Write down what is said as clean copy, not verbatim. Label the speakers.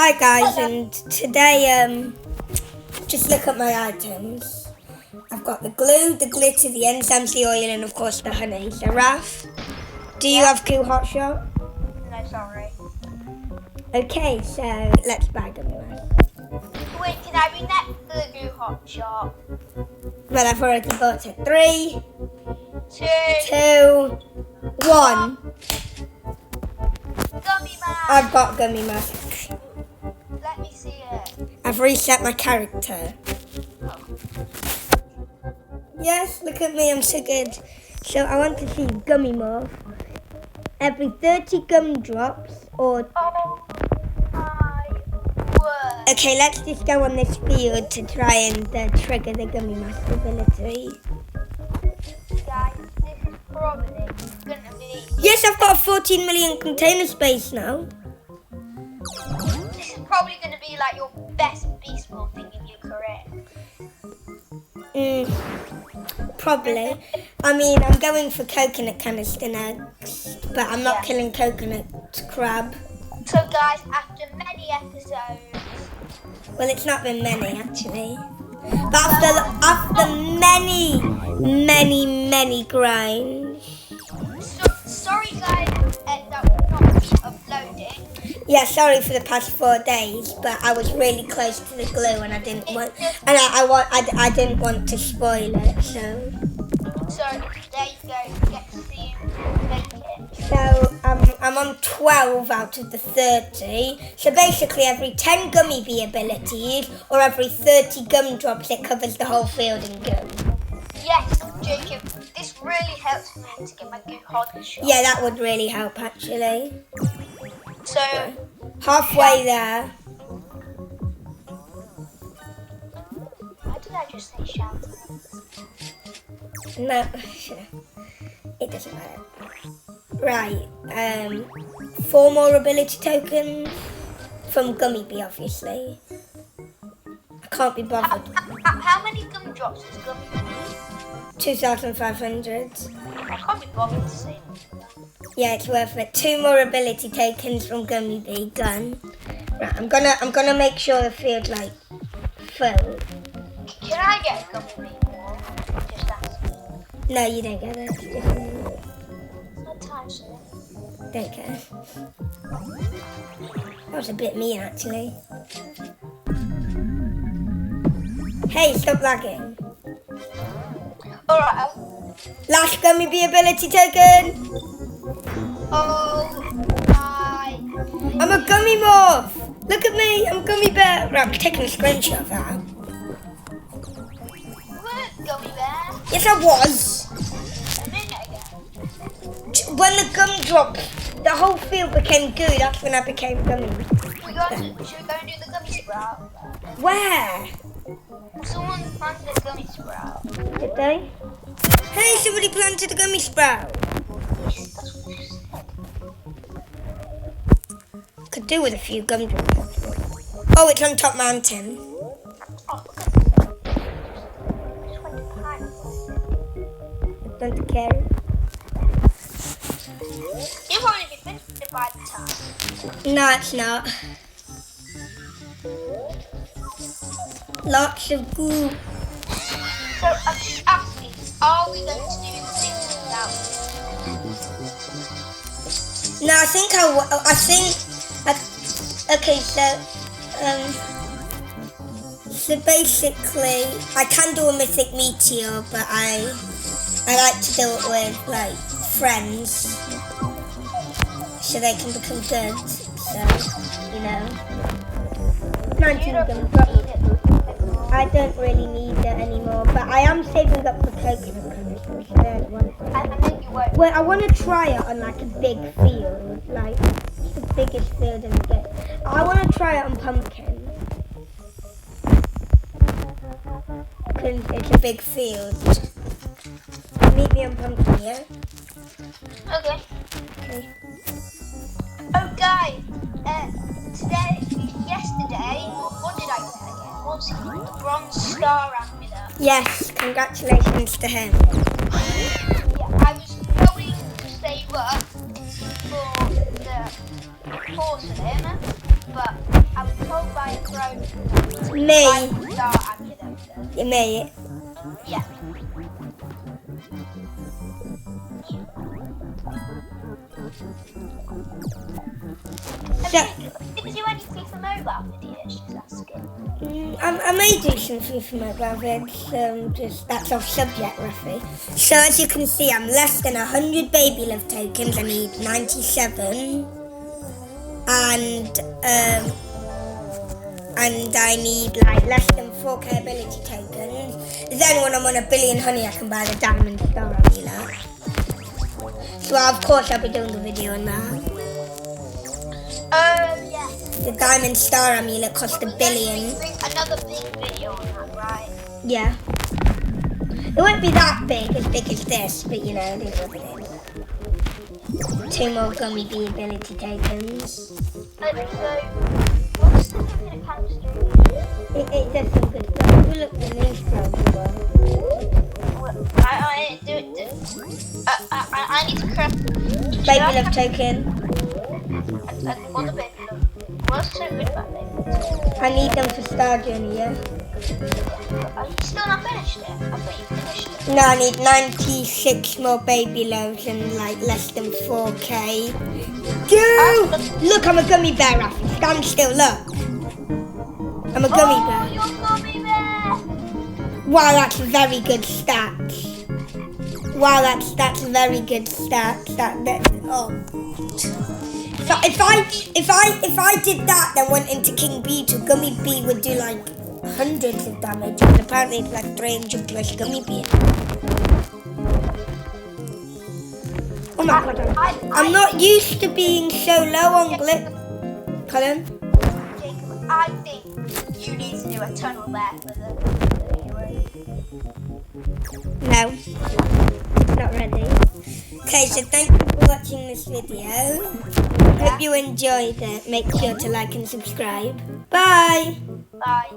Speaker 1: Hi guys, and today just look at my items. I've got the glue, the glitter, the enzymes, the oil, and of course the honey. So Raf, do you have Cool Hot Shot?
Speaker 2: No, sorry.
Speaker 1: Okay, so let's buy Gummy Bears.
Speaker 2: Wait, can I be next to the Goo Hot Shop?
Speaker 1: Well, I've already bought it. 3,
Speaker 2: 2,
Speaker 1: 2, 1.
Speaker 2: Gummy Man!
Speaker 1: I've got Gummy Mask.
Speaker 2: Let me see it.
Speaker 1: I've reset my character. Yes, look at me, I'm so good. So I want to see Gummy Morph. Every 30 gum drops or...
Speaker 2: Oh my word.
Speaker 1: Okay, let's just go on this field to try and trigger the Gummy Mask ability.
Speaker 2: Guys, this is probably gonna be...
Speaker 1: Yes, I've got a 14 million container space now.
Speaker 2: This is probably gonna be like your best beast mode thing in your career.
Speaker 1: Probably. I mean, I'm going for coconut canister next, but I'm not killing coconut crab.
Speaker 2: So guys, after many episodes...
Speaker 1: Well, it's not been many, actually. But after many grinds.
Speaker 2: Sorry guys, that will not be uploading.
Speaker 1: Yeah, sorry for the past 4 days, but I was really close to the glue and I didn't want, and I didn't want to spoil it, so.
Speaker 2: So there you go, you get to see him make it.
Speaker 1: So I'm on 12 out of the 30. So basically every 10 gummy bee abilities or every 30 gum drops, it covers the whole field in gum.
Speaker 2: Yes, Jacob, this really helps me to get my good hot shot.
Speaker 1: Yeah, that would really help actually.
Speaker 2: So
Speaker 1: halfway there.
Speaker 2: Why did I just say shout?
Speaker 1: No, it doesn't matter. Right, 4 more ability tokens from Gummy Bee, obviously. I can't be bothered.
Speaker 2: How many gum drops is Gummy Bee?
Speaker 1: 2,500.
Speaker 2: I can't be bothered to see.
Speaker 1: Yeah, it's worth it. 2 more ability tokens from Gummy Bee. Done. Right, I'm gonna make sure the field like full.
Speaker 2: Can I get a Gummy Bee more? Just ask me.
Speaker 1: No, you don't get it.
Speaker 2: It's not time, sir.
Speaker 1: Don't care. That was a bit mean, actually. Hey, stop lagging.
Speaker 2: Alright.
Speaker 1: Last Gummy Bee ability token.
Speaker 2: Oh my.
Speaker 1: I'm a Gummy Morph. Look at me. I'm Gummy Bear. Right, I'm taking a screenshot of that.
Speaker 2: You weren't Gummy Bear.
Speaker 1: Yes, I was.
Speaker 2: A minute ago.
Speaker 1: When the gum dropped, the whole field became goo. That's when I became Gummy.
Speaker 2: Should we go and do the gummy sprout?
Speaker 1: Where?
Speaker 2: Someone planted a gummy sprout.
Speaker 1: Did they? Hey, somebody planted a Gummy Sprout. Could do with a few gum drops. Oh, it's on top mountain.
Speaker 2: Oh, look at this. Just went behind.
Speaker 1: Don't care.
Speaker 2: You'll probably be finished by the time.
Speaker 1: No, it's not. Lots of goo.
Speaker 2: So I'm just asking, are we going to do the thing without?
Speaker 1: No, I think okay, so basically, I can do a mythic meteor, but I like to do it with like friends, so they can become good. So you know, 19 gum drops. I don't really need it anymore, but I am saving up for coconut canisters. So I don't want it.
Speaker 2: I think you won't.
Speaker 1: Well, I want to try it on like a big field, like the biggest field in the game. I want to try it on pumpkin, because it's a big field. Meet me on pumpkin, yeah?
Speaker 2: Okay.
Speaker 1: Okay.
Speaker 2: Oh, guys, yesterday, what did I get again? What's the bronze star amulet?
Speaker 1: Yes, congratulations to him.
Speaker 2: Yeah, I was going to save up for the porcelain, but I was
Speaker 1: Me.
Speaker 2: Star amulet.
Speaker 1: You me.
Speaker 2: Yeah. Did you any FIFA mobile videos? Just asking.
Speaker 1: I may do some FIFA mobile vids, just that's off subject, roughly. So as you can see, I'm less than 100 baby love tokens. I need 97, and I need like less than 4k ability tokens. Then when I'm on 1 billion honey, I can buy the diamond star amulet. So of course I'll be doing a video on that.
Speaker 2: Yeah.
Speaker 1: The diamond star amulet cost 1 billion.
Speaker 2: Another big video on that, right?
Speaker 1: Yeah. It won't be that big as this, but you know, it is what it is. 2 more Gummy bee ability tokens.
Speaker 2: So, what's the thing that comes through?
Speaker 1: It does some good stuff. We look the new stuff as well.
Speaker 2: I do it. I need to craft.
Speaker 1: Baby love token.
Speaker 2: What the baby love? What's so good about baby love?
Speaker 1: I need them for Star Journey, yeah?
Speaker 2: Are you still not finished it? I thought you finished it.
Speaker 1: No, I need 96 more baby loaves and like less than 4k. Dude! Look, I'm a gummy bear, Rafi. Stand still, look. I'm a gummy bear.
Speaker 2: Oh, you're gummy bear!
Speaker 1: Wow, that's very good stats. Wow, that's very good stats. So if I did that, then went into King Beetle, Gummy Bee would do like hundreds of damage, and apparently it's like 300 plus Gummy Bee. Oh my god, I'm not used to being so low on glitch. Colin?
Speaker 2: Jacob, I think you need to do a tunnel there for the heroes.
Speaker 1: No, not ready. Okay, so thank you for watching this video. Hope you enjoyed it. Make sure to like and subscribe. Bye!
Speaker 2: Bye.